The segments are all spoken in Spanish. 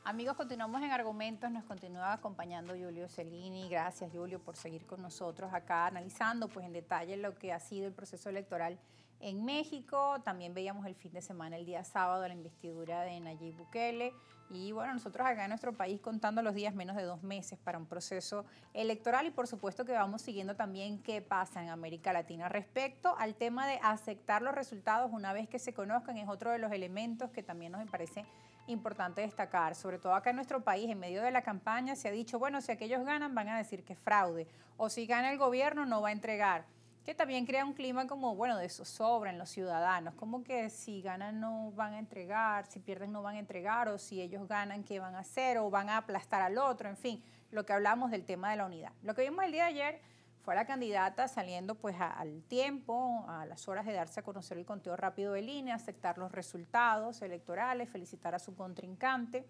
Amigos, continuamos en Argumentos, nos continúa acompañando Julio Cellini. Gracias, Julio, por seguir con nosotros acá analizando pues en detalle lo que ha sido el proceso electoral en México. También veíamos el fin de semana, el día sábado, la investidura de Nayib Bukele. Y bueno, nosotros acá en nuestro país contando los días, menos de 2 meses para un proceso electoral, y por supuesto que vamos siguiendo también qué pasa en América Latina. Respecto al tema de aceptar los resultados una vez que se conozcan, es otro de los elementos que también nos parece importante destacar. Sobre todo acá en nuestro país, en medio de la campaña se ha dicho, bueno, si aquellos ganan van a decir que es fraude, o si gana el gobierno no va a entregar, que también crea un clima como, bueno, de zozobra en los ciudadanos, como que si ganan no van a entregar, si pierden no van a entregar, o si ellos ganan, ¿qué van a hacer? O van a aplastar al otro, en fin, lo que hablamos del tema de la unidad. Lo que vimos el día de ayer fue la candidata saliendo pues al tiempo, a las horas de darse a conocer el conteo rápido de línea, aceptar los resultados electorales, felicitar a su contrincante.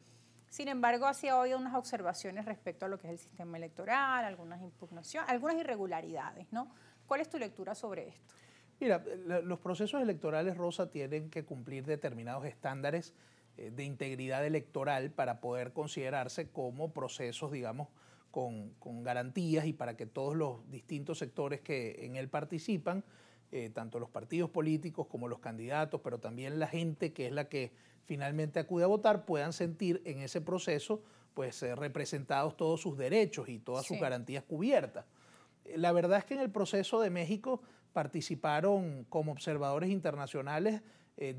Sin embargo, hacía hoy unas observaciones respecto a lo que es el sistema electoral, algunas impugnaciones, algunas irregularidades, ¿no? ¿Cuál es tu lectura sobre esto? Mira, los procesos electorales, Rosa, tienen que cumplir determinados estándares de integridad electoral para poder considerarse como procesos, digamos, con garantías, y para que todos los distintos sectores que en él participan, tanto los partidos políticos como los candidatos, pero también la gente que es la que finalmente acude a votar, puedan sentir en ese proceso pues representados todos sus derechos y todas sus garantías cubiertas. La verdad es que en el proceso de México participaron como observadores internacionales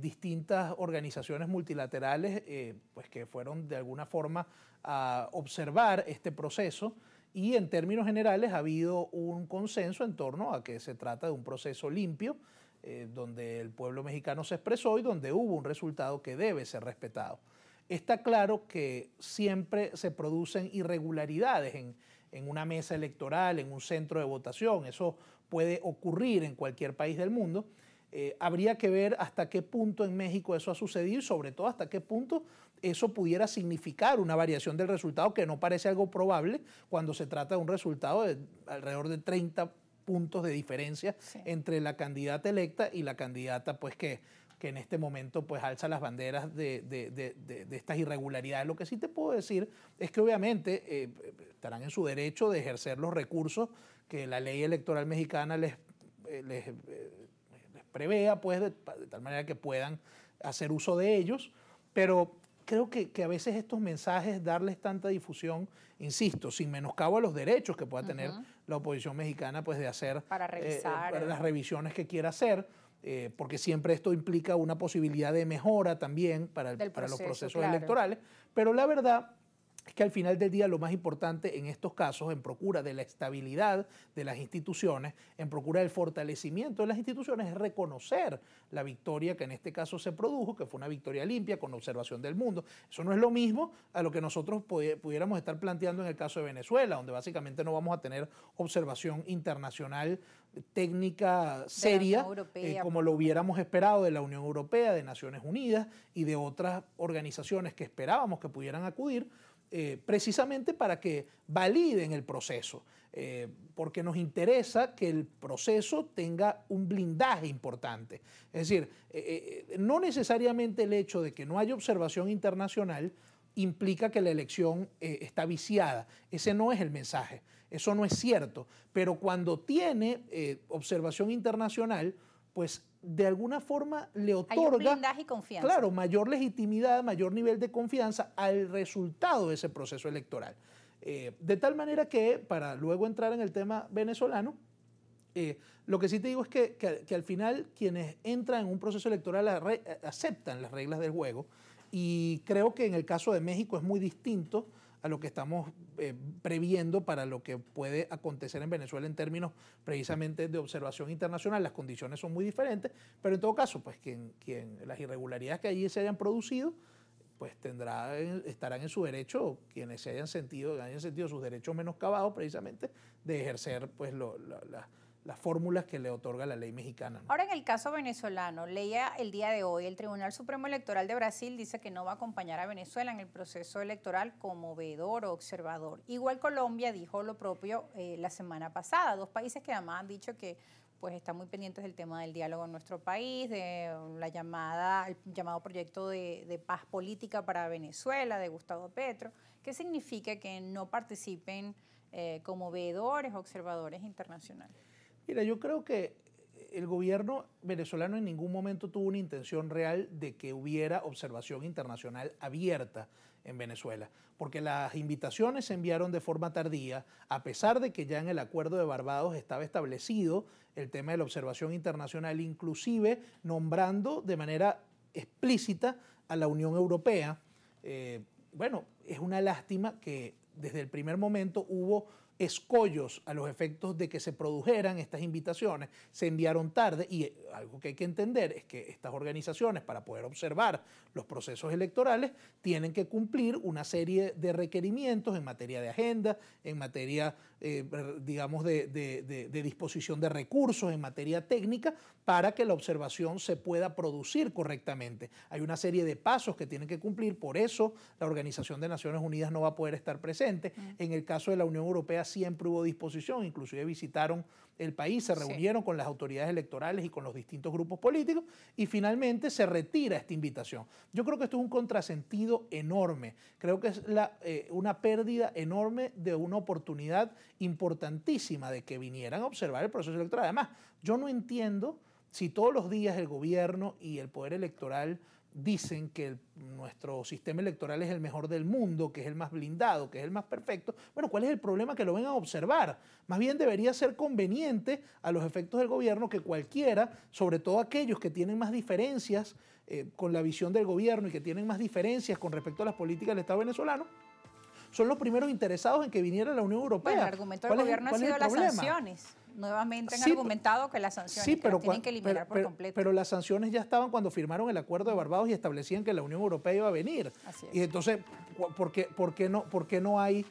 distintas organizaciones multilaterales pues que fueron de alguna forma a observar este proceso, y en términos generales ha habido un consenso en torno a que se trata de un proceso limpio, donde el pueblo mexicano se expresó y donde hubo un resultado que debe ser respetado. Está claro que siempre se producen irregularidades en una mesa electoral, en un centro de votación. Eso puede ocurrir en cualquier país del mundo. Habría que ver hasta qué punto en México eso ha sucedido y sobre todo hasta qué punto eso pudiera significar una variación del resultado, que no parece algo probable cuando se trata de un resultado de alrededor de 30 puntos de diferencia entre la candidata electa y la candidata pues que en este momento pues alza las banderas de estas irregularidades. Lo que sí te puedo decir es que obviamente estarán en su derecho de ejercer los recursos que la ley electoral mexicana les prevea, pues de tal manera que puedan hacer uso de ellos, pero creo que a veces estos mensajes, darles tanta difusión, insisto, sin menoscabo a los derechos que pueda tener la oposición mexicana, pues de hacer para revisar, las revisiones que quiera hacer, porque siempre esto implica una posibilidad de mejora también para los procesos electorales, pero la verdad es que al final del día lo más importante en estos casos, en procura de la estabilidad de las instituciones, en procura del fortalecimiento de las instituciones, es reconocer la victoria que en este caso se produjo, que fue una victoria limpia, con observación del mundo. Eso no es lo mismo a lo que nosotros pudiéramos estar planteando en el caso de Venezuela, donde básicamente no vamos a tener observación internacional técnica seria, como lo hubiéramos esperado de la Unión Europea, de Naciones Unidas y de otras organizaciones que esperábamos que pudieran acudir, precisamente para que validen el proceso, porque nos interesa que el proceso tenga un blindaje importante. Es decir, no necesariamente el hecho de que no haya observación internacional implica que la elección está viciada. Ese no es el mensaje, eso no es cierto, pero cuando tiene observación internacional, pues de alguna forma le otorga, hay un blindaje y confianza. Claro, mayor legitimidad, mayor nivel de confianza al resultado de ese proceso electoral. De tal manera que, para luego entrar en el tema venezolano, lo que sí te digo es que al final quienes entran en un proceso electoral aceptan las reglas del juego, y creo que en el caso de México es muy distinto a lo que estamos previendo para lo que puede acontecer en Venezuela en términos precisamente de observación internacional. Las condiciones son muy diferentes, pero en todo caso, pues las irregularidades que allí se hayan producido, pues estarán en su derecho quienes hayan sentido sus derechos menoscabados precisamente de ejercer pues fórmulas que le otorga la ley mexicana, ¿no? Ahora, en el caso venezolano, leía el día de hoy, el Tribunal Supremo Electoral de Brasil dice que no va a acompañar a Venezuela en el proceso electoral como veedor o observador. Igual Colombia dijo lo propio la semana pasada. Dos países que además han dicho que pues están muy pendientes del tema del diálogo en nuestro país, de el llamado proyecto de paz política para Venezuela, de Gustavo Petro. ¿Qué significa que no participen como veedores o observadores internacionales? Mira, yo creo que el gobierno venezolano en ningún momento tuvo una intención real de que hubiera observación internacional abierta en Venezuela, porque las invitaciones se enviaron de forma tardía, a pesar de que ya en el Acuerdo de Barbados estaba establecido el tema de la observación internacional, inclusive nombrando de manera explícita a la Unión Europea. Bueno, es una lástima que desde el primer momento hubo escollos a los efectos de que se produjeran estas invitaciones, se enviaron tarde y algo que hay que entender es que estas organizaciones para poder observar los procesos electorales tienen que cumplir una serie de requerimientos en materia de agenda, en materia, digamos, de disposición de recursos, en materia técnica, para que la observación se pueda producir correctamente. Hay una serie de pasos que tienen que cumplir, por eso la Organización de Naciones Unidas no va a poder estar presente. En el caso de la Unión Europea siempre hubo disposición, inclusive visitaron el país, se reunieron con las autoridades electorales y con los distintos grupos políticos y finalmente se retira esta invitación. Yo creo que esto es un contrasentido enorme, creo que es una pérdida enorme de una oportunidad importantísima de que vinieran a observar el proceso electoral. Además, yo no entiendo si todos los días el gobierno y el poder electoral dicen que nuestro sistema electoral es el mejor del mundo, que es el más blindado, que es el más perfecto. Bueno, ¿cuál es el problema? Que lo vengan a observar. Más bien debería ser conveniente a los efectos del gobierno que cualquiera, sobre todo aquellos que tienen más diferencias con la visión del gobierno y que tienen más diferencias con respecto a las políticas del Estado venezolano, son los primeros interesados en que viniera la Unión Europea. Bueno, el argumento del gobierno ha sido las sanciones. Nuevamente han argumentado que las sanciones las tienen que eliminar por completo. Pero las sanciones ya estaban cuando firmaron el Acuerdo de Barbados y establecían que la Unión Europea iba a venir. Así es. Y entonces, ¿por qué no hay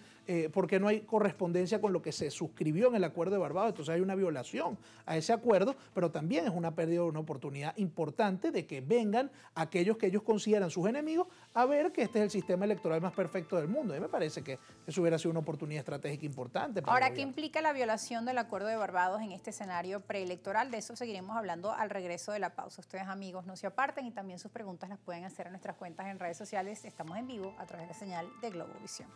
correspondencia con lo que se suscribió en el Acuerdo de Barbados? Entonces hay una violación a ese acuerdo, pero también es una pérdida de una oportunidad importante de que vengan aquellos que ellos consideran sus enemigos a ver que este es el sistema electoral más perfecto del mundo. A mí me parece que eso hubiera sido una oportunidad estratégica importante para Ahora, ¿qué implica la violación del Acuerdo de Barbados en este escenario preelectoral? De eso seguiremos hablando al regreso de la pausa. Ustedes, amigos, no se aparten y también sus preguntas las pueden hacer a nuestras cuentas en redes sociales. Estamos en vivo a través de la señal de Globovisión.